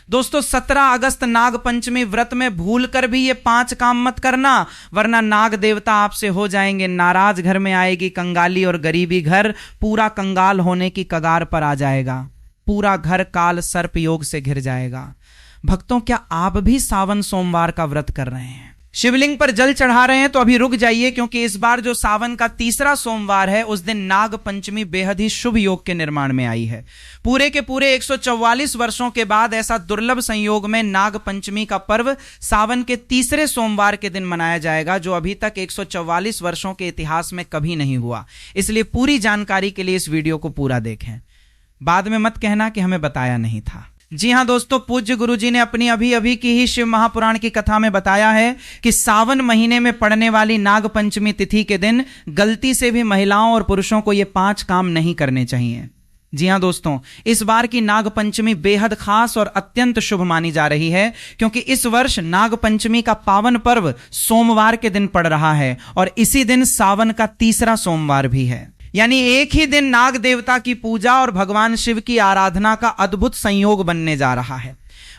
दोस्तों 17 अगस्त नाग पंचमी व्रत में भूल कर भी ये 5 काम मत करना, वरना नाग देवता आपसे हो जाएंगे नाराज। घर में आएगी कंगाली और गरीबी, घर पूरा कंगाल होने की कगार पर आ जाएगा, पूरा घर काल सर्प योग से घिर जाएगा। भक्तों, क्या आप भी सावन सोमवार का व्रत कर रहे हैं, शिवलिंग पर जल चढ़ा रहे हैं? तो अभी रुक जाइए, क्योंकि इस बार जो सावन का तीसरा सोमवार है उस दिन नाग पंचमी बेहद ही शुभ योग के निर्माण में आई है। पूरे के पूरे 144 वर्षों के बाद ऐसा दुर्लभ संयोग में नाग पंचमी का पर्व सावन के तीसरे सोमवार के दिन मनाया जाएगा, जो अभी तक 144 वर्षों के इतिहास में कभी नहीं हुआ। इसलिए पूरी जानकारी के लिए इस वीडियो को पूरा देखें, बाद में मत कहना कि हमें बताया नहीं था। जी हां दोस्तों, पूज्य गुरुजी ने अपनी अभी अभी की ही शिव महापुराण की कथा में बताया है कि सावन महीने में पड़ने वाली नाग पंचमी तिथि के दिन गलती से भी महिलाओं और पुरुषों को ये 5 काम नहीं करने चाहिए। जी हां दोस्तों, इस बार की नाग पंचमी बेहद खास और अत्यंत शुभ मानी जा रही है, क्योंकि इस वर्ष नाग पंचमी का पावन पर्व सोमवार के दिन पड़ रहा है और इसी दिन सावन का तीसरा सोमवार भी है। यानी एक ही दिन नाग देवता की पूजा और भगवान शिव की आराधना का अद्भुत संयोग बनने जा रहा है।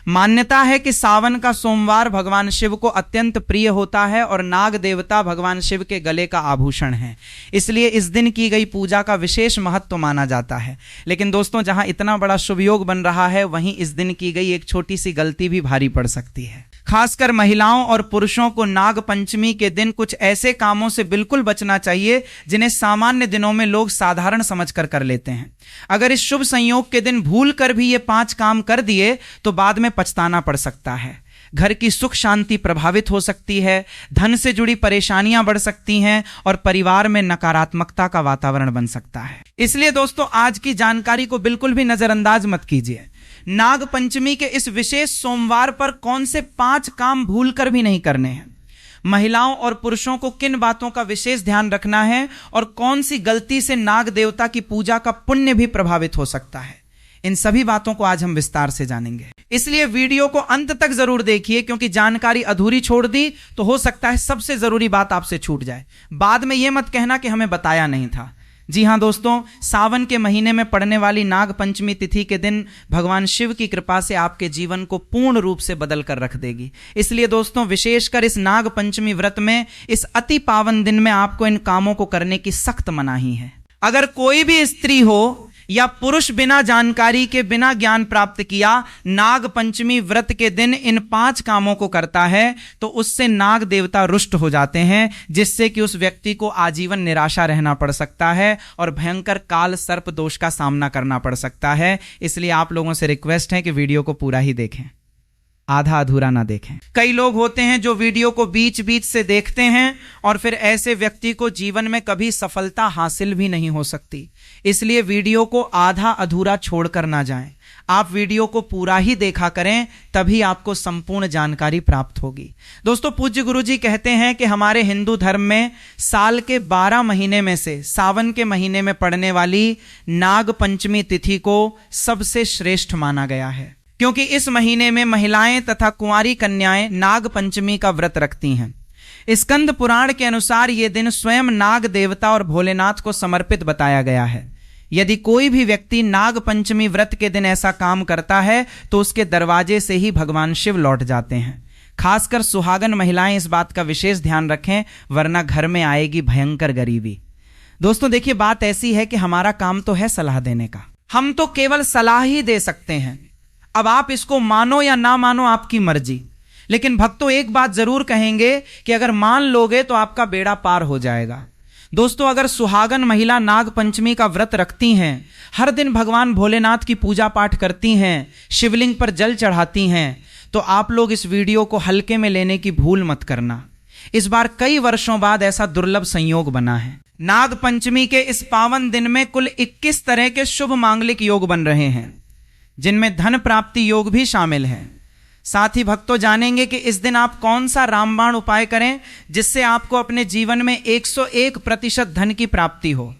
मान्यता है कि सावन का सोमवार भगवान शिव को अत्यंत प्रिय होता है और नाग देवता भगवान शिव के गले का आभूषण है, इसलिए इस दिन की गई पूजा का विशेष महत्व माना जाता है। लेकिन दोस्तों, जहां इतना बड़ा शुभ योग बन रहा है, वहीं इस दिन की गई एक छोटी सी गलती भी भारी पड़ सकती है। खासकर महिलाओं और पुरुषों को नाग पंचमी के दिन कुछ ऐसे कामों से बिल्कुल बचना चाहिए जिन्हें सामान्य दिनों में लोग साधारण समझकर कर लेते हैं। अगर इस शुभ संयोग के दिन भूल कर भी ये 5 काम कर दिए तो बाद में पछताना पड़ सकता है। घर की सुख शांति प्रभावित हो सकती है, धन से जुड़ी परेशानियां बढ़ सकती हैं और परिवार में नकारात्मकता का वातावरण बन सकता है। इसलिए दोस्तों, आज की जानकारी को बिल्कुल भी नजरअंदाज मत कीजिए। नाग पंचमी के इस विशेष सोमवार पर कौन से 5 काम भूल कर भी नहीं करने हैं, महिलाओं और पुरुषों को किन बातों का विशेष ध्यान रखना है और कौन सी गलती से नाग देवता की पूजा का पुण्य भी प्रभावित हो सकता है, इन सभी बातों को आज हम विस्तार से जानेंगे। इसलिए वीडियो को अंत तक जरूर देखिए, क्योंकि जानकारी अधूरी छोड़ दी तो हो सकता है सबसे जरूरी बात आपसे छूट जाए। बाद में यह मत कहना कि हमें बताया नहीं था। जी हां दोस्तों, सावन के महीने में पड़ने वाली नाग पंचमी तिथि के दिन भगवान शिव की कृपा से आपके जीवन को पूर्ण रूप से बदल कर रख देगी। इसलिए दोस्तों, विशेषकर इस नाग पंचमी व्रत में, इस अति पावन दिन में आपको इन कामों को करने की सख्त मनाही है। अगर कोई भी स्त्री हो या पुरुष बिना जानकारी के, बिना ज्ञान प्राप्त किया नाग पंचमी व्रत के दिन इन 5 कामों को करता है तो उससे नाग देवता रुष्ट हो जाते हैं, जिससे कि उस व्यक्ति को आजीवन निराशा रहना पड़ सकता है और भयंकर काल सर्प दोष का सामना करना पड़ सकता है। इसलिए आप लोगों से रिक्वेस्ट है कि वीडियो को पूरा ही देखें, आधा अधूरा ना देखें। कई लोग होते हैं जो वीडियो को बीच बीच से देखते हैं और फिर ऐसे व्यक्ति को जीवन में कभी सफलता हासिल भी नहीं हो सकती। इसलिए वीडियो को आधा अधूरा छोड़कर ना जाएं। आप वीडियो को पूरा ही देखा करें, तभी आपको संपूर्ण जानकारी प्राप्त होगी। दोस्तों, पूज्य गुरुजी कहते हैं कि हमारे हिंदू धर्म में साल के 12 महीने में से सावन के महीने में पड़ने वाली नाग पंचमी तिथि को सबसे श्रेष्ठ माना गया है, क्योंकि इस महीने में महिलाएं तथा कुंवारी कन्याएं नाग पंचमी का व्रत रखती हैं। स्कंद पुराण के अनुसार यह दिन स्वयं नाग देवता और भोलेनाथ को समर्पित बताया गया है। यदि कोई भी व्यक्ति नाग पंचमी व्रत के दिन ऐसा काम करता है तो उसके दरवाजे से ही भगवान शिव लौट जाते हैं। खासकर सुहागन महिलाएं इस बात का विशेष ध्यान रखें, वरना घर में आएगी भयंकर गरीबी। दोस्तों देखिए, बात ऐसी है कि हमारा काम तो है सलाह देने का, हम तो केवल सलाह ही दे सकते हैं। अब आप इसको मानो या ना मानो, आपकी मर्जी। लेकिन भक्तों, एक बात जरूर कहेंगे कि अगर मान लोगे तो आपका बेड़ा पार हो जाएगा। दोस्तों, अगर सुहागन महिला नाग पंचमी का व्रत रखती हैं, हर दिन भगवान भोलेनाथ की पूजा पाठ करती हैं, शिवलिंग पर जल चढ़ाती हैं, तो आप लोग इस वीडियो को हल्के में लेने की भूल मत करना। इस बार कई वर्षों बाद ऐसा दुर्लभ संयोग बना है। नाग पंचमी के इस पावन दिन में कुल 21 तरह के शुभ मांगलिक योग बन रहे हैं, जिनमें धन प्राप्ति योग भी शामिल है। साथ ही भक्तों, जानेंगे कि इस दिन आप कौन सा रामबाण उपाय करें जिससे आपको अपने जीवन में 101% धन की प्राप्ति हो।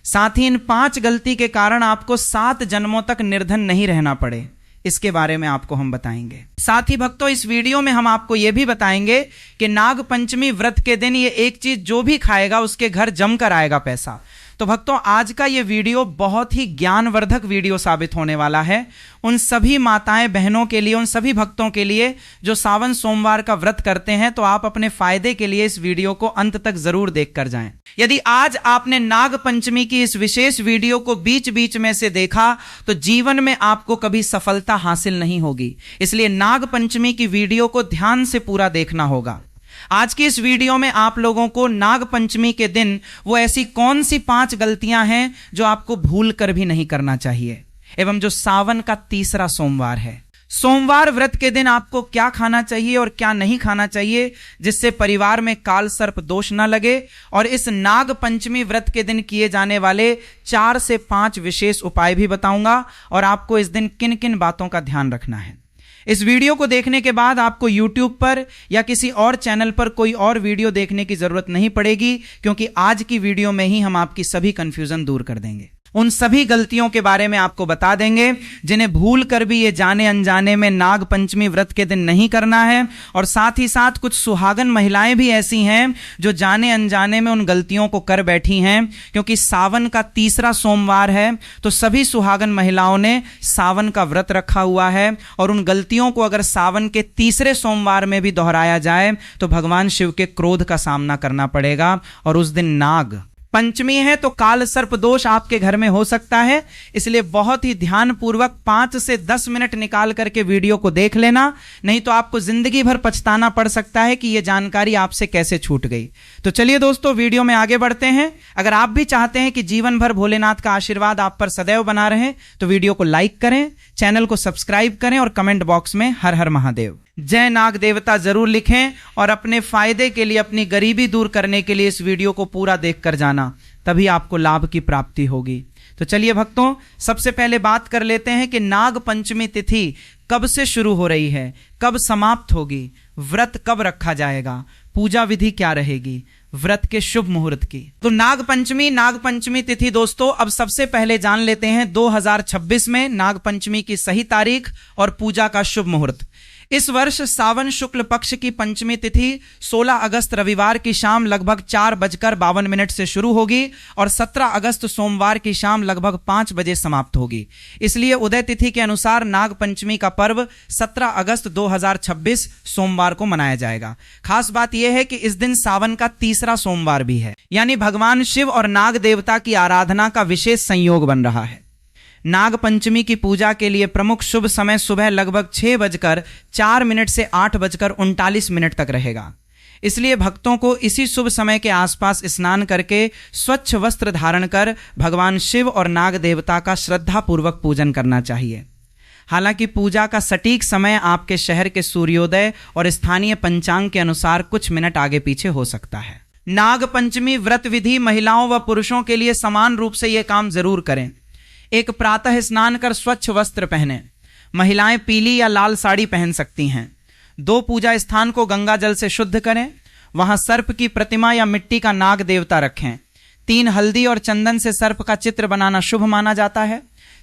साथ ही इन 5 गलती के कारण आपको 7 जन्मों तक निर्धन नहीं रहना पड़े, इसके बारे में आपको हम बताएंगे। साथ ही भक्तों, इस वीडियो में हम आपको यह भी बताएंगे कि नाग पंचमी व्रत के दिन ये एक चीज जो भी खाएगा उसके घर जमकर आएगा पैसा। तो भक्तों, आज का ये वीडियो बहुत ही ज्ञानवर्धक वीडियो साबित होने वाला है उन सभी माताएं बहनों के लिए, उन सभी भक्तों के लिए जो सावन सोमवार का व्रत करते हैं। तो आप अपने फायदे के लिए इस वीडियो को अंत तक जरूर देखकर जाएं। यदि आज आपने नाग पंचमी की इस विशेष वीडियो को बीच बीच में से देखा तो जीवन में आपको कभी सफलता हासिल नहीं होगी। इसलिए नाग पंचमी की वीडियो को ध्यान से पूरा देखना होगा। आज की इस वीडियो में आप लोगों को नाग पंचमी के दिन वो ऐसी कौन सी 5 गलतियां हैं जो आपको भूल कर भी नहीं करना चाहिए, एवं जो सावन का तीसरा सोमवार है, सोमवार व्रत के दिन आपको क्या खाना चाहिए और क्या नहीं खाना चाहिए जिससे परिवार में काल सर्प दोष न लगे, और इस नाग पंचमी व्रत के दिन किए जाने वाले 4 से 5 विशेष उपाय भी बताऊंगा, और आपको इस दिन किन किन बातों का ध्यान रखना है। इस वीडियो को देखने के बाद आपको YouTube पर या किसी और चैनल पर कोई और वीडियो देखने की जरूरत नहीं पड़ेगी, क्योंकि आज की वीडियो में ही हम आपकी सभी कंफ्यूजन दूर कर देंगे। उन सभी गलतियों के बारे में आपको बता देंगे जिन्हें भूल कर भी ये जाने अनजाने में नाग पंचमी व्रत के दिन नहीं करना है, और साथ ही साथ कुछ सुहागन महिलाएं भी ऐसी हैं जो जाने अनजाने में उन गलतियों को कर बैठी हैं। क्योंकि सावन का तीसरा सोमवार है तो सभी सुहागन महिलाओं ने सावन का व्रत रखा हुआ है, और उन गलतियों को अगर सावन के तीसरे सोमवार में भी दोहराया जाए तो भगवान शिव के क्रोध का सामना करना पड़ेगा। और उस दिन नाग पंचमी है तो काल सर्प दोष आपके घर में हो सकता है। इसलिए बहुत ही ध्यानपूर्वक 5 से 10 मिनट निकाल करके वीडियो को देख लेना, नहीं तो आपको जिंदगी भर पछताना पड़ सकता है कि यह जानकारी आपसे कैसे छूट गई। तो चलिए दोस्तों, वीडियो में आगे बढ़ते हैं। अगर आप भी चाहते हैं कि जीवन भर भोलेनाथ का आशीर्वाद आप पर सदैव बना रहे तो वीडियो को लाइक करें, चैनल को सब्सक्राइब करें और कमेंट बॉक्स में हर हर महादेव, जय नाग देवता जरूर लिखें, और अपने फायदे के लिए, अपनी गरीबी दूर करने के लिए इस वीडियो को पूरा देखकर जाना, तभी आपको लाभ की प्राप्ति होगी। तो चलिए भक्तों, सबसे पहले बात कर लेते हैं कि नाग पंचमी तिथि कब से शुरू हो रही है, कब समाप्त होगी, व्रत कब रखा जाएगा, पूजा विधि क्या रहेगी, व्रत के शुभ मुहूर्त की। तो नाग पंचमी तिथि दोस्तों, अब सबसे पहले जान लेते हैं 2026 में नाग पंचमी की सही तारीख और पूजा का शुभ मुहूर्त। इस वर्ष सावन शुक्ल पक्ष की पंचमी तिथि 16 अगस्त रविवार की शाम लगभग 4:52 से शुरू होगी और 17 अगस्त सोमवार की शाम लगभग 5 बजे समाप्त होगी। इसलिए उदय तिथि के अनुसार नाग पंचमी का पर्व 17 अगस्त 2026 सोमवार को मनाया जाएगा। खास बात यह है कि इस दिन सावन का तीसरा सोमवार भी है, यानी भगवान शिव और नाग देवता की आराधना का विशेष संयोग बन रहा है। नाग पंचमी की पूजा के लिए प्रमुख शुभ समय सुबह लगभग 6:04 से 8:39 तक रहेगा। इसलिए भक्तों को इसी शुभ समय के आसपास स्नान करके स्वच्छ वस्त्र धारण कर भगवान शिव और नाग देवता का श्रद्धापूर्वक पूजन करना चाहिए। हालांकि पूजा का सटीक समय आपके शहर के सूर्योदय और स्थानीय पंचांग के अनुसार कुछ मिनट आगे पीछे हो सकता है। नाग पंचमी व्रत विधि महिलाओं व पुरुषों के लिए समान रूप से यह काम जरूर करें। एक प्रातः स्नान कर स्वच्छ वस्त्र पहनें। महिलाएं पीली या लाल साड़ी पहन सकती हैं। 2 पूजा स्थान को गंगा जल से शुद्ध करें। वहां सर्प की प्रतिमा या मिट्टी का नाग देवता रखें। 3 हल्दी और चंदन से सर्प का चित्र बनाना शुभ माना जाता है।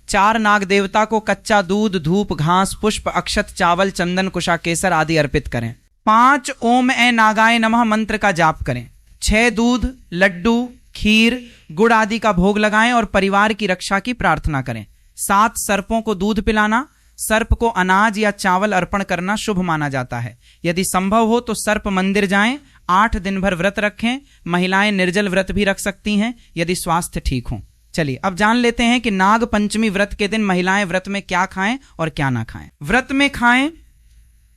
4 नाग देवता को कच्चा दूध, धूप, घास, पुष्प, अक्षत, चावल, चंदन, कुशा, केसर आदि अर्पित करें। 5 ओम ए नागाय नमः मंत्र का जाप करें। 6 दूध, लड्डू, खीर, गुड़ आदि का भोग लगाएं और परिवार की रक्षा की प्रार्थना करें। 7 सर्पों को दूध पिलाना। सर्प को अनाज या चावल अर्पण करना शुभ माना जाता है। यदि संभव हो तो सर्प मंदिर जाएं। 8 दिन भर व्रत रखें। महिलाएं निर्जल व्रत भी रख सकती हैं यदि स्वास्थ्य ठीक हो। चलिए अब जान लेते हैं कि नाग पंचमी व्रत के दिन महिलाएं व्रत में क्या खाएं और क्या ना खाएं। व्रत में खाएं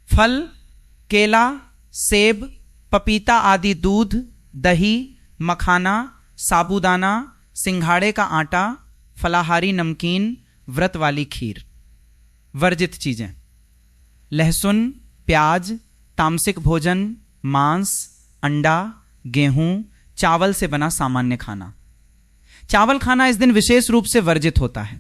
फल, केला, सेब, पपीता आदि, दूध, दही, मखाना, साबूदाना, सिंघाड़े का आटा, फलाहारी नमकीन, व्रत वाली खीर। वर्जित चीजें लहसुन, प्याज, तामसिक भोजन, मांस, अंडा, गेहूं, चावल से बना सामान्य खाना। चावल खाना इस दिन विशेष रूप से वर्जित होता है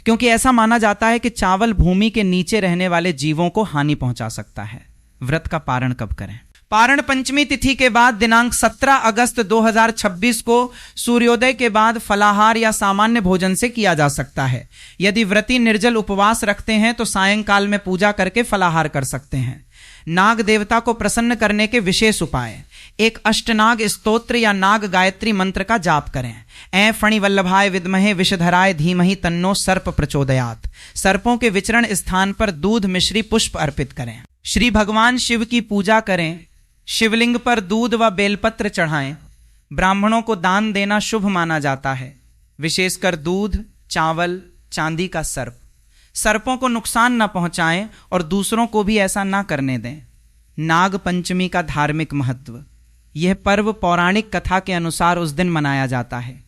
क्योंकि ऐसा माना जाता है कि चावल भूमि के नीचे रहने वाले जीवों को हानि पहुंचा सकता है। व्रत का पारण कब करें? पारण पंचमी तिथि के बाद दिनांक 17 अगस्त 2026 को सूर्योदय के बाद फलाहार या सामान्य भोजन से किया जा सकता है। यदि व्रती निर्जल उपवास रखते हैं तो सायंकाल में पूजा करके फलाहार कर सकते हैं। नाग देवता को प्रसन्न करने के विशेष उपाय, एक अष्टनाग स्तोत्र या नाग गायत्री मंत्र का जाप करें। ऐ फणि वल्लभाय विद्महे विषधराय धीमहि तन्नो सर्प प्रचोदयात्। सर्पों के विचरण स्थान पर दूध मिश्री पुष्प अर्पित करें। श्री भगवान शिव की पूजा करें। शिवलिंग पर दूध व बेलपत्र चढ़ाएं। ब्राह्मणों को दान देना शुभ माना जाता है, विशेषकर दूध, चावल, चांदी का सर्प। सर्पों को नुकसान न पहुंचाएं और दूसरों को भी ऐसा ना करने दें। नाग पंचमी का धार्मिक महत्व, यह पर्व पौराणिक कथा के अनुसार उस दिन मनाया जाता है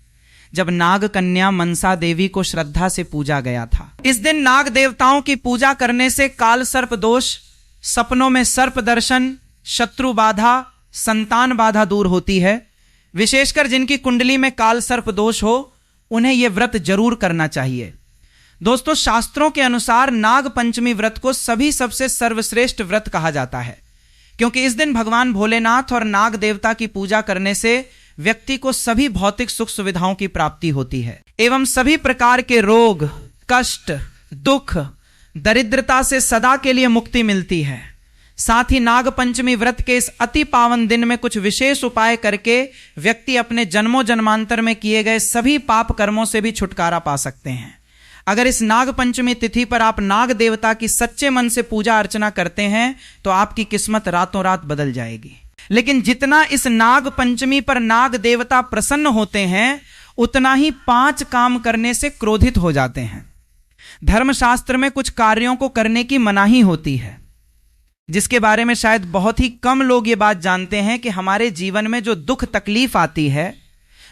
जब नाग कन्या मनसा देवी को श्रद्धा से पूजा गया था। इस दिन नाग देवताओं की पूजा करने से काल सर्प दोष, सपनों में सर्प दर्शन, शत्रु बाधा, संतान बाधा दूर होती है। विशेषकर जिनकी कुंडली में काल सर्प दोष हो उन्हें यह व्रत जरूर करना चाहिए। दोस्तों, शास्त्रों के अनुसार नाग पंचमी व्रत को सभी सबसे सर्वश्रेष्ठ व्रत कहा जाता है, क्योंकि इस दिन भगवान भोलेनाथ और नाग देवता की पूजा करने से व्यक्ति को सभी भौतिक सुख सुविधाओं की प्राप्ति होती है एवं सभी प्रकार के रोग, कष्ट, दुख, दरिद्रता से सदा के लिए मुक्ति मिलती है। साथ ही नाग पंचमी व्रत के इस अति पावन दिन में कुछ विशेष उपाय करके व्यक्ति अपने जन्मों जन्मांतर में किए गए सभी पाप कर्मों से भी छुटकारा पा सकते हैं। अगर इस नाग पंचमी तिथि पर आप नाग देवता की सच्चे मन से पूजा अर्चना करते हैं तो आपकी किस्मत रातों रात बदल जाएगी। लेकिन जितना इस नाग पंचमी पर नाग देवता प्रसन्न होते हैं, उतना ही 5 काम करने से क्रोधित हो जाते हैं। धर्मशास्त्र में कुछ कार्यों को करने की मनाही होती है, जिसके बारे में शायद बहुत ही कम लोग ये बात जानते हैं कि हमारे जीवन में जो दुख तकलीफ आती है,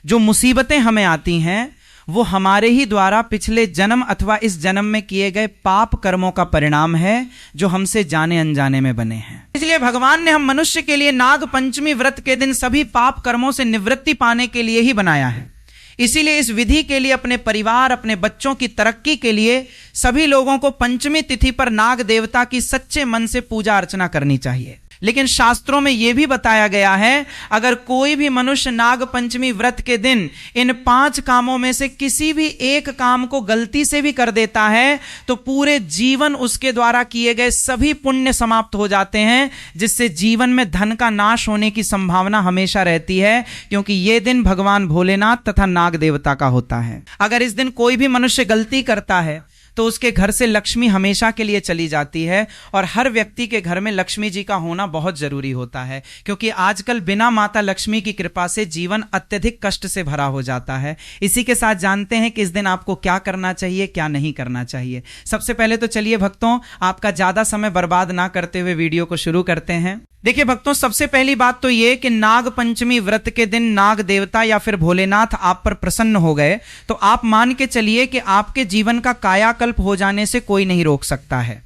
जो मुसीबतें हमें आती हैं, वो हमारे ही द्वारा पिछले जन्म अथवा इस जन्म में किए गए पाप कर्मों का परिणाम है, जो हमसे जाने अनजाने में बने हैं। इसलिए भगवान ने हम मनुष्य के लिए नाग पंचमी व्रत के दिन सभी पाप कर्मों से निवृत्ति पाने के लिए ही बनाया है। इसीलिए इस विधि के लिए अपने परिवार, अपने बच्चों की तरक्की के लिए सभी लोगों को पंचमी तिथि पर नाग देवता की सच्चे मन से पूजा अर्चना करनी चाहिए। लेकिन शास्त्रों में यह भी बताया गया है, अगर कोई भी मनुष्य नाग पंचमी व्रत के दिन इन 5 कामों में से किसी भी एक काम को गलती से भी कर देता है तो पूरे जीवन उसके द्वारा किए गए सभी पुण्य समाप्त हो जाते हैं, जिससे जीवन में धन का नाश होने की संभावना हमेशा रहती है, क्योंकि यह दिन भगवान भोलेनाथ तथा नाग देवता का होता है। अगर इस दिन कोई भी मनुष्य गलती करता है तो उसके घर से लक्ष्मी हमेशा के लिए चली जाती है। और हर व्यक्ति के घर में लक्ष्मी जी का होना बहुत जरूरी होता है, क्योंकि आजकल बिना माता लक्ष्मी की कृपा से जीवन अत्यधिक कष्ट से भरा हो जाता है। इसी के साथ जानते हैं कि इस दिन आपको क्या करना चाहिए, क्या नहीं करना चाहिए। सबसे पहले तो चलिए भक्तों, आपका ज्यादा समय बर्बाद ना करते हुए वीडियो को शुरू करते हैं। देखिए भक्तों, सबसे पहली बात तो ये कि नाग पंचमी व्रत के दिन नाग देवता या फिर भोलेनाथ आप पर प्रसन्न हो गए तो आप मान के चलिए कि आपके जीवन का कायाकल्प हो जाने से कोई नहीं रोक सकता है,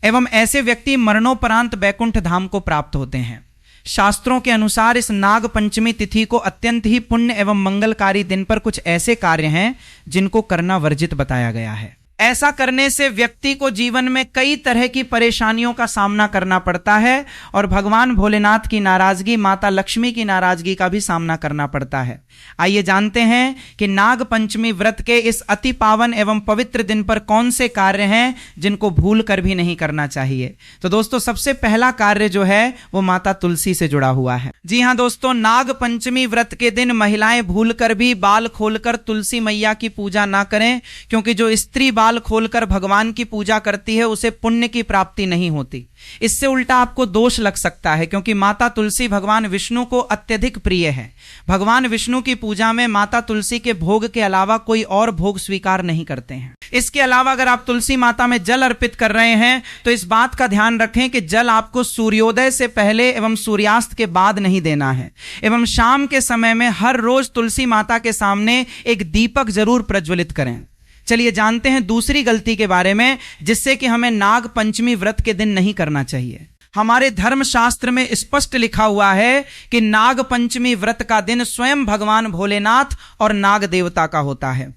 एवं ऐसे व्यक्ति मरणोपरांत बैकुंठ धाम को प्राप्त होते हैं। शास्त्रों के अनुसार इस नाग पंचमी तिथि को अत्यंत ही पुण्य एवं मंगलकारी दिन पर कुछ ऐसे कार्य हैं जिनको करना वर्जित बताया गया है। ऐसा करने से व्यक्ति को जीवन में कई तरह की परेशानियों का सामना करना पड़ता है और भगवान भोलेनाथ की नाराजगी, माता लक्ष्मी की नाराजगी का भी सामना करना पड़ता है। आइए जानते हैं कि नाग पंचमी व्रत के इस अति पावन एवं पवित्र दिन पर कौन से कार्य हैं जिनको भूल कर भी नहीं करना चाहिए। तो दोस्तों, सबसे पहला कार्य जो है वो माता तुलसी से जुड़ा हुआ है। जी हाँ दोस्तों, नाग पंचमी व्रत के दिन महिलाएं भूल कर भी बाल खोलकर तुलसी मैया की पूजा ना करें, क्योंकि जो स्त्री बाल खोलकर भगवान की पूजा करती है उसे पुण्य की प्राप्ति नहीं होती। इससे उल्टा आपको दोष लग सकता है, क्योंकि माता तुलसी भगवान विष्णु को अत्यधिक प्रिय है। भगवान विष्णु की पूजा में माता तुलसी के भोग के अलावा कोई और भोग स्वीकार नहीं करते हैं। इसके अलावा अगर आप तुलसी माता में जल अर्पित कर रहे हैं तो इस बात का ध्यान रखें कि जल आपको सूर्योदय से पहले एवं सूर्यास्त के बाद नहीं देना है, एवं शाम के समय में हर रोज तुलसी माता के सामने एक दीपक जरूर प्रज्वलित करें। चलिए जानते हैं दूसरी गलती के बारे में, जिससे कि हमें नाग पंचमी व्रत के दिन नहीं करना चाहिए। हमारे धर्मशास्त्र में स्पष्ट लिखा हुआ है कि नाग पंचमी व्रत का दिन स्वयं भगवान भोलेनाथ और नाग देवता का होता है।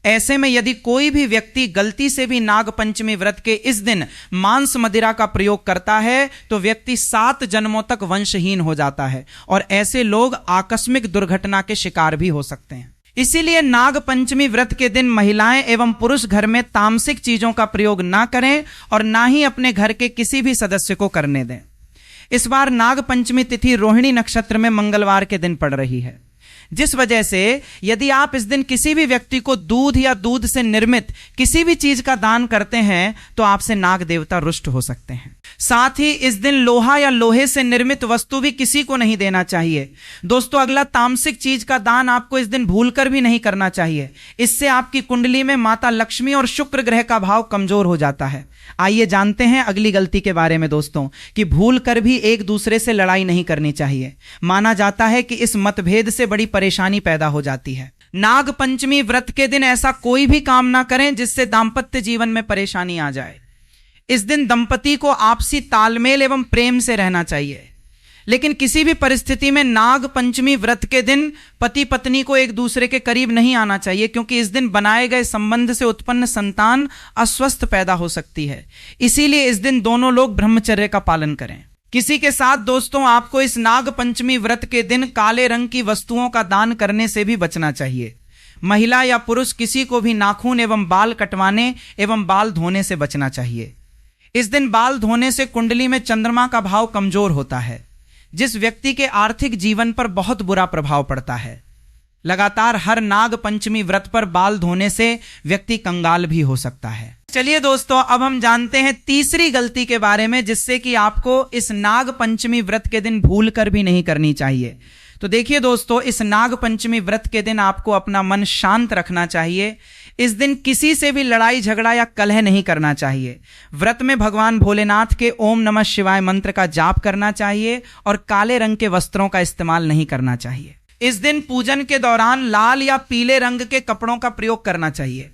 ऐसे में यदि कोई भी व्यक्ति गलती से भी नाग पंचमी व्रत के इस दिन मांस मदिरा का प्रयोग करता है तो व्यक्ति 7 जन्मों तक वंशहीन हो जाता है और ऐसे लोग आकस्मिक दुर्घटना के शिकार भी हो सकते हैं। इसीलिए नाग पंचमी व्रत के दिन महिलाएं एवं पुरुष घर में तामसिक चीजों का प्रयोग ना करें और ना ही अपने घर के किसी भी सदस्य को करने दें। इस बार नाग पंचमी तिथि रोहिणी नक्षत्र में मंगलवार के दिन पड़ रही है, जिस वजह से यदि आप इस दिन किसी भी व्यक्ति को दूध या दूध से निर्मित किसी भी चीज का दान करते हैं तो आपसे नाग देवता रुष्ट हो सकते हैं। साथ ही इस दिन लोहा या लोहे से निर्मित वस्तु भी किसी को नहीं देना चाहिए। दोस्तों, अगला तामसिक चीज का दान आपको इस दिन भूलकर भी नहीं करना चाहिए। इससे आपकी कुंडली में माता लक्ष्मी और शुक्र ग्रह का भाव कमजोर हो जाता है। आइए जानते हैं अगली गलती के बारे में दोस्तों, कि भूल कर भी एक दूसरे से लड़ाई नहीं करनी चाहिए। माना जाता है कि इस मतभेद से बड़ी परेशानी पैदा हो जाती है। नाग पंचमी व्रत के दिन ऐसा कोई भी काम ना करें जिससे दाम्पत्य जीवन में परेशानी आ जाए। इस दिन दंपति को आपसी तालमेल एवं प्रेम से रहना चाहिए, लेकिन किसी भी परिस्थिति में नाग पंचमी व्रत के दिन पति पत्नी को एक दूसरे के करीब नहीं आना चाहिए, क्योंकि इस दिन बनाए गए संबंध से उत्पन्न संतान अस्वस्थ पैदा हो सकती है। इसीलिए इस दिन दोनों लोग ब्रह्मचर्य का पालन करें। किसी के साथ दोस्तों आपको इस नाग पंचमी व्रत के दिन काले रंग की वस्तुओं का दान करने से भी बचना चाहिए। महिला या पुरुष किसी को भी नाखून एवं बाल कटवाने एवं बाल धोने से बचना चाहिए। इस दिन बाल धोने से कुंडली में चंद्रमा का भाव कमजोर होता है, जिस व्यक्ति के आर्थिक जीवन पर बहुत बुरा प्रभाव पड़ता है। लगातार हर नाग पंचमी व्रत पर बाल धोने से व्यक्ति कंगाल भी हो सकता है। चलिए दोस्तों, अब हम जानते हैं तीसरी गलती के बारे में, जिससे कि आपको इस नाग पंचमी व्रत के दिन भूल कर भी नहीं करनी चाहिए। तो देखिए दोस्तों, इस नाग पंचमी व्रत के दिन आपको अपना मन शांत रखना चाहिए। इस दिन किसी से भी लड़ाई झगड़ा या कलह नहीं करना चाहिए। व्रत में भगवान भोलेनाथ के ओम नमः शिवाय मंत्र का जाप करना चाहिए और काले रंग के वस्त्रों का इस्तेमाल नहीं करना चाहिए। इस दिन पूजन के दौरान लाल या पीले रंग के कपड़ों का प्रयोग करना चाहिए।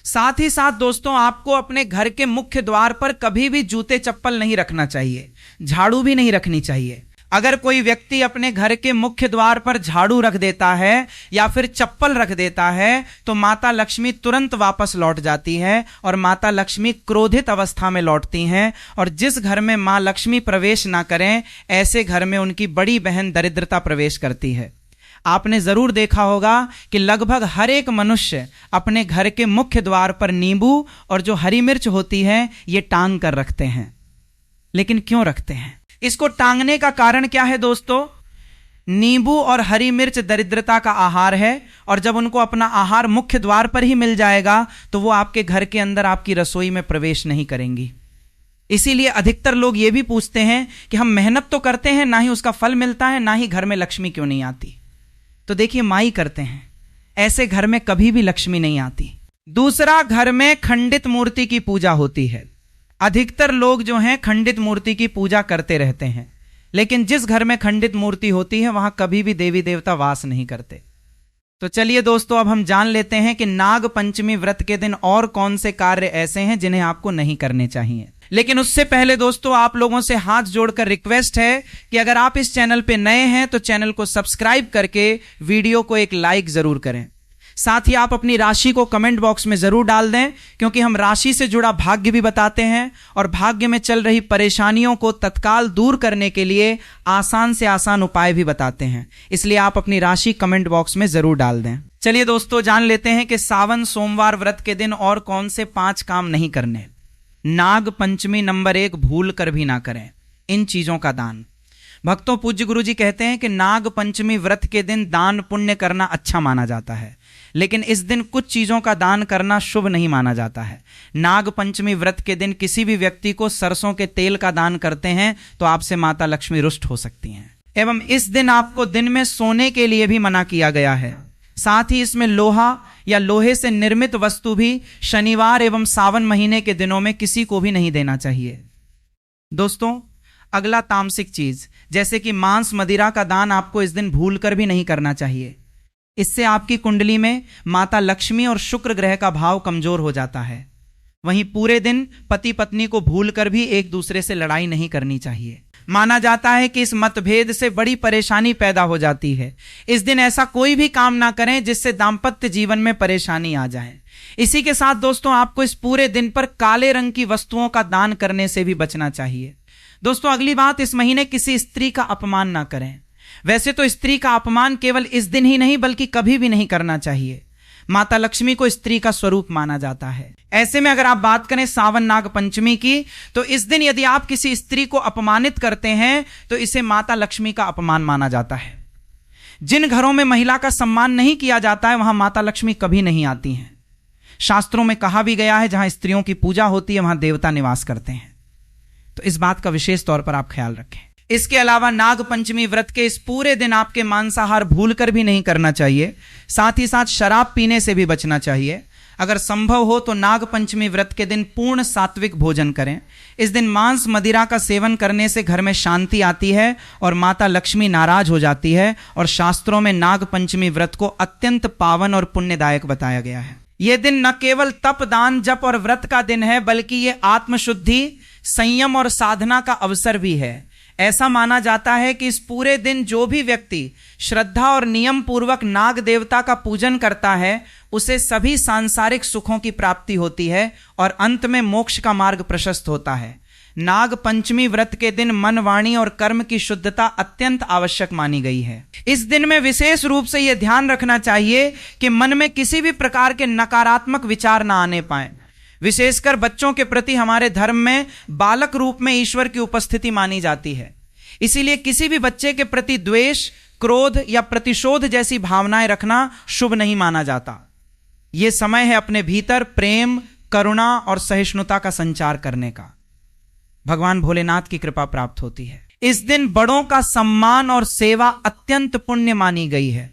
साथ ही साथ दोस्तों, आपको अपने घर के मुख्य द्वार पर कभी भी जूते चप्पल नहीं रखना चाहिए, झाड़ू भी नहीं रखनी चाहिए। अगर कोई व्यक्ति अपने घर के मुख्य द्वार पर झाड़ू रख देता है या फिर चप्पल रख देता है तो माता लक्ष्मी तुरंत वापस लौट जाती है और माता लक्ष्मी क्रोधित अवस्था में लौटती हैं। और जिस घर में मां लक्ष्मी प्रवेश ना करें, ऐसे घर में उनकी बड़ी बहन दरिद्रता प्रवेश करती है। आपने जरूर देखा होगा कि लगभग हर एक मनुष्य अपने घर के मुख्य द्वार पर नींबू और जो हरी मिर्च होती है ये टांग कर रखते हैं। लेकिन क्यों रखते हैं? इसको टांगने का कारण क्या है दोस्तों? नींबू और हरी मिर्च दरिद्रता का आहार है, और जब उनको अपना आहार मुख्य द्वार पर ही मिल जाएगा तो वो आपके घर के अंदर आपकी रसोई में प्रवेश नहीं करेंगी। इसीलिए अधिकतर लोग ये भी पूछते हैं कि हम मेहनत तो करते हैं, ना ही उसका फल मिलता है, ना ही घर में लक्ष्मी क्यों नहीं आती। तो देखिए, माई करते हैं, ऐसे घर में कभी भी लक्ष्मी नहीं आती। दूसरा, घर में खंडित मूर्ति की पूजा होती है। अधिकतर लोग जो हैं खंडित मूर्ति की पूजा करते रहते हैं, लेकिन जिस घर में खंडित मूर्ति होती है वहां कभी भी देवी देवता वास नहीं करते। तो चलिए दोस्तों, अब हम जान लेते हैं कि नाग पंचमी व्रत के दिन और कौन से कार्य ऐसे हैं जिन्हें आपको नहीं करने चाहिए। लेकिन उससे पहले दोस्तों, आप लोगों से हाथ जोड़कर रिक्वेस्ट है कि अगर आप इस चैनल पे नए हैं तो चैनल को सब्सक्राइब करके वीडियो को एक लाइक जरूर करें। साथ ही आप अपनी राशि को कमेंट बॉक्स में जरूर डाल दें, क्योंकि हम राशि से जुड़ा भाग्य भी बताते हैं और भाग्य में चल रही परेशानियों को तत्काल दूर करने के लिए आसान से आसान उपाय भी बताते हैं। इसलिए आप अपनी राशि कमेंट बॉक्स में जरूर डाल दें। चलिए दोस्तों, जान लेते हैं कि सावन सोमवार व्रत के दिन और कौन से 5 काम नहीं करने। नाग पंचमी नंबर 1, भूल कर भी ना करें इन चीजों का दान। भक्तों, पूज्य गुरु जी कहते हैं कि नाग पंचमी व्रत के दिन दान पुण्य करना अच्छा माना जाता है, लेकिन इस दिन कुछ चीजों का दान करना शुभ नहीं माना जाता है। नाग पंचमी व्रत के दिन किसी भी व्यक्ति को सरसों के तेल का दान करते हैं तो आपसे माता लक्ष्मी रुष्ट हो सकती हैं। एवं इस दिन आपको दिन में सोने के लिए भी मना किया गया है। साथ ही इसमें लोहा या लोहे से निर्मित वस्तु भी शनिवार एवं सावन महीने के दिनों में किसी को भी नहीं देना चाहिए। दोस्तों, अगला तामसिक चीज जैसे कि मांस मदिरा का दान आपको इस दिन भूलकर भी नहीं करना चाहिए। इससे आपकी कुंडली में माता लक्ष्मी और शुक्र ग्रह का भाव कमजोर हो जाता है। वहीं पूरे दिन पति पत्नी को भूलकर भी एक दूसरे से लड़ाई नहीं करनी चाहिए। माना जाता है कि इस मतभेद से बड़ी परेशानी पैदा हो जाती है। इस दिन ऐसा कोई भी काम ना करें जिससे दाम्पत्य जीवन में परेशानी आ जाए। इसी के साथ दोस्तों, आपको इस पूरे दिन पर काले रंग की वस्तुओं का दान करने से भी बचना चाहिए। दोस्तों, अगली बात, इस महीने किसी स्त्री का अपमान ना करें। वैसे तो स्त्री का अपमान केवल इस दिन ही नहीं बल्कि कभी भी नहीं करना चाहिए। माता लक्ष्मी को स्त्री का स्वरूप माना जाता है। ऐसे में अगर आप बात करें सावन नाग पंचमी की, तो इस दिन यदि आप किसी स्त्री को अपमानित करते हैं तो इसे माता लक्ष्मी का अपमान माना जाता है। जिन घरों में महिला का सम्मान नहीं किया जाता है वहां माता लक्ष्मी कभी नहीं आती हैं। शास्त्रों में कहा भी गया है जहां स्त्रियों की पूजा होती है वहां देवता निवास करते हैं। तो इस बात का विशेष तौर पर आप ख्याल रखें। इसके अलावा नाग पंचमी व्रत के इस पूरे दिन आपके मांसाहार भूलकर भी नहीं करना चाहिए, साथ ही साथ शराब पीने से भी बचना चाहिए। अगर संभव हो तो नाग पंचमी व्रत के दिन पूर्ण सात्विक भोजन करें। इस दिन मांस मदिरा का सेवन करने से घर में शांति आती है और माता लक्ष्मी नाराज हो जाती है, और शास्त्रों में नाग पंचमी व्रत को अत्यंत पावन और पुण्यदायक बताया गया है। यह दिन न केवल तप दान जप और व्रत का दिन है, बल्कि यह आत्मशुद्धि, संयम और साधना का अवसर भी है। ऐसा माना जाता है कि इस पूरे दिन जो भी व्यक्ति श्रद्धा और नियम पूर्वक नाग देवता का पूजन करता है उसे सभी सांसारिक सुखों की प्राप्ति होती है और अंत में मोक्ष का मार्ग प्रशस्त होता है। नाग पंचमी व्रत के दिन मन, वाणी और कर्म की शुद्धता अत्यंत आवश्यक मानी गई है। इस दिन में विशेष रूप से यह ध्यान रखना चाहिए कि मन में किसी भी प्रकार के नकारात्मक विचार ना आने पाए। विशेषकर बच्चों के प्रति हमारे धर्म में बालक रूप में ईश्वर की उपस्थिति मानी जाती है। इसीलिए किसी भी बच्चे के प्रति द्वेष, क्रोध या प्रतिशोध जैसी भावनाएं रखना शुभ नहीं माना जाता। यह समय है अपने भीतर प्रेम, करुणा और सहिष्णुता का संचार करने का। भगवान भोलेनाथ की कृपा प्राप्त होती है। इस दिन बड़ों का सम्मान और सेवा अत्यंत पुण्य मानी गई है।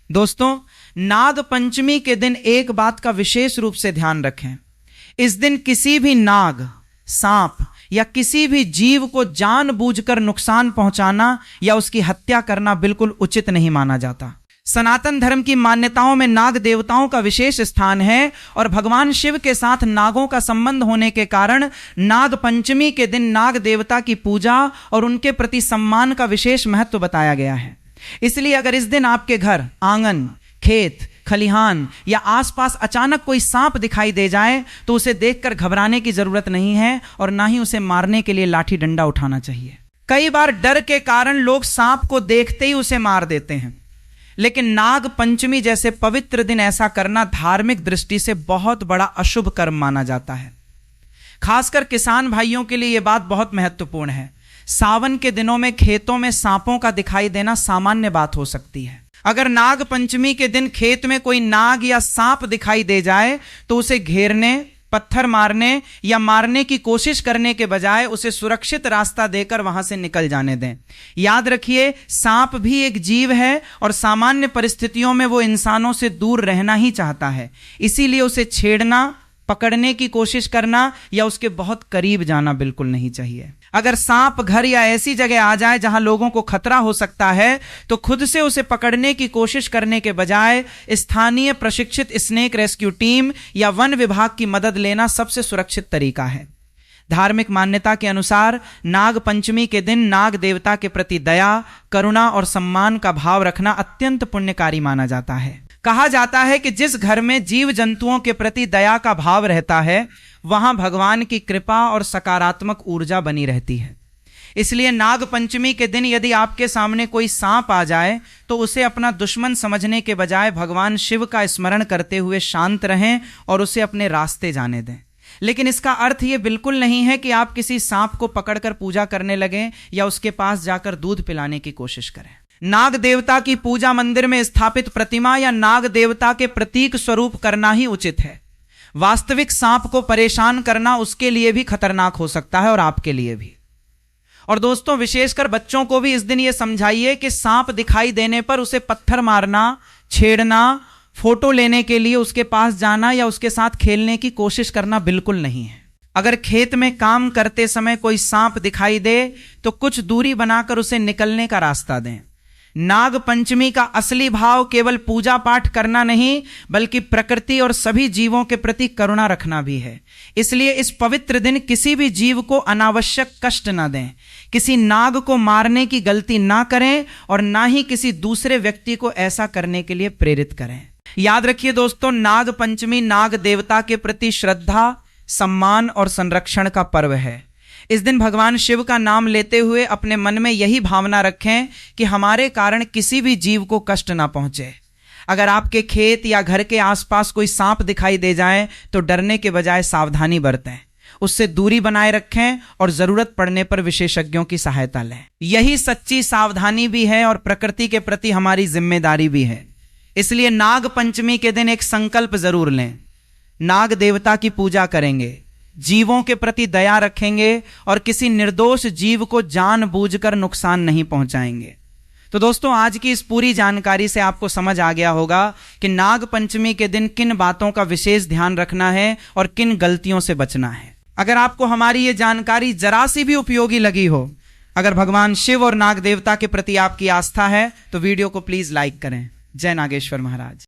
दोस्तों, नाग पंचमी के दिन एक बात का विशेष रूप से ध्यान रखें। इस दिन किसी भी नाग, सांप या किसी भी जीव को जानबूझकर नुकसान पहुंचाना या उसकी हत्या करना बिल्कुल उचित नहीं माना जाता। सनातन धर्म की मान्यताओं में नाग देवताओं का विशेष स्थान है और भगवान शिव के साथ नागों का संबंध होने के कारण नाग पंचमी के दिन नाग देवता की पूजा और उनके प्रति सम्मान का विशेष महत्व बताया गया है। इसलिए अगर इस दिन आपके घर, आंगन, खेत, खलिहान या आसपास अचानक कोई सांप दिखाई दे जाए तो उसे देखकर घबराने की जरूरत नहीं है और ना ही उसे मारने के लिए लाठी डंडा उठाना चाहिए। कई बार डर के कारण लोग सांप को देखते ही उसे मार देते हैं, लेकिन नाग पंचमी जैसे पवित्र दिन ऐसा करना धार्मिक दृष्टि से बहुत बड़ा अशुभ कर्म माना जाता है। खासकर किसान भाइयों के लिए यह बात बहुत महत्वपूर्ण है। सावन के दिनों में खेतों में सांपों का दिखाई देना सामान्य बात हो सकती है। अगर नाग पंचमी के दिन खेत में कोई नाग या सांप दिखाई दे जाए तो उसे घेरने, पत्थर मारने या मारने की कोशिश करने के बजाय उसे सुरक्षित रास्ता देकर वहां से निकल जाने दें। याद रखिए, सांप भी एक जीव है और सामान्य परिस्थितियों में वो इंसानों से दूर रहना ही चाहता है। इसीलिए उसे छेड़ना, पकड़ने की कोशिश करना या उसके बहुत करीब जाना बिल्कुल नहीं चाहिए। अगर सांप घर या ऐसी जगह आ जाए जहां लोगों को खतरा हो सकता है तो खुद से उसे पकड़ने की कोशिश करने के बजाय स्थानीय प्रशिक्षित स्नेक रेस्क्यू टीम या वन विभाग की मदद लेना सबसे सुरक्षित तरीका है। धार्मिक मान्यता के अनुसार नाग पंचमी के दिन नाग देवता के प्रति दया, करुणा और सम्मान का भाव रखना अत्यंत पुण्यकारी माना जाता है। कहा जाता है कि जिस घर में जीव जंतुओं के प्रति दया का भाव रहता है वहां भगवान की कृपा और सकारात्मक ऊर्जा बनी रहती है। इसलिए नाग पंचमी के दिन यदि आपके सामने कोई सांप आ जाए तो उसे अपना दुश्मन समझने के बजाय भगवान शिव का स्मरण करते हुए शांत रहें और उसे अपने रास्ते जाने दें। लेकिन इसका अर्थ ये बिल्कुल नहीं है कि आप किसी सांप को पकड़कर पूजा करने लगें या उसके पास जाकर दूध पिलाने की कोशिश करें। नाग देवता की पूजा मंदिर में स्थापित प्रतिमा या नाग देवता के प्रतीक स्वरूप करना ही उचित है। वास्तविक सांप को परेशान करना उसके लिए भी खतरनाक हो सकता है और आपके लिए भी। और दोस्तों, विशेषकर बच्चों को भी इस दिन ये समझाइए कि सांप दिखाई देने पर उसे पत्थर मारना, छेड़ना, फोटो लेने के लिए उसके पास जाना या उसके साथ खेलने की कोशिश करना बिल्कुल नहीं है। अगर खेत में काम करते समय कोई सांप दिखाई दे तो कुछ दूरी बनाकर उसे निकलने का रास्ता दें। नाग पंचमी का असली भाव केवल पूजा पाठ करना नहीं बल्कि प्रकृति और सभी जीवों के प्रति करुणा रखना भी है। इसलिए इस पवित्र दिन किसी भी जीव को अनावश्यक कष्ट न दें, किसी नाग को मारने की गलती ना करें और ना ही किसी दूसरे व्यक्ति को ऐसा करने के लिए प्रेरित करें। याद रखिए दोस्तों, नाग पंचमी नाग देवता के प्रति श्रद्धा, सम्मान और संरक्षण का पर्व है। इस दिन भगवान शिव का नाम लेते हुए अपने मन में यही भावना रखें कि हमारे कारण किसी भी जीव को कष्ट ना पहुंचे। अगर आपके खेत या घर के आसपास कोई सांप दिखाई दे जाए तो डरने के बजाय सावधानी बरतें, उससे दूरी बनाए रखें और जरूरत पड़ने पर विशेषज्ञों की सहायता लें। यही सच्ची सावधानी भी है और प्रकृति के प्रति हमारी जिम्मेदारी भी है। इसलिए नाग पंचमी के दिन एक संकल्प जरूर लें। नाग देवता की पूजा करेंगे, जीवों के प्रति दया रखेंगे और किसी निर्दोष जीव को जानबूझकर नुकसान नहीं पहुंचाएंगे। तो दोस्तों, आज की इस पूरी जानकारी से आपको समझ आ गया होगा कि नाग पंचमी के दिन किन बातों का विशेष ध्यान रखना है और किन गलतियों से बचना है। अगर आपको हमारी ये जानकारी जरा सी भी उपयोगी लगी हो, अगर भगवान शिव और नाग देवता के प्रति आपकी आस्था है, तो वीडियो को प्लीज लाइक करें। जय नागेश्वर महाराज।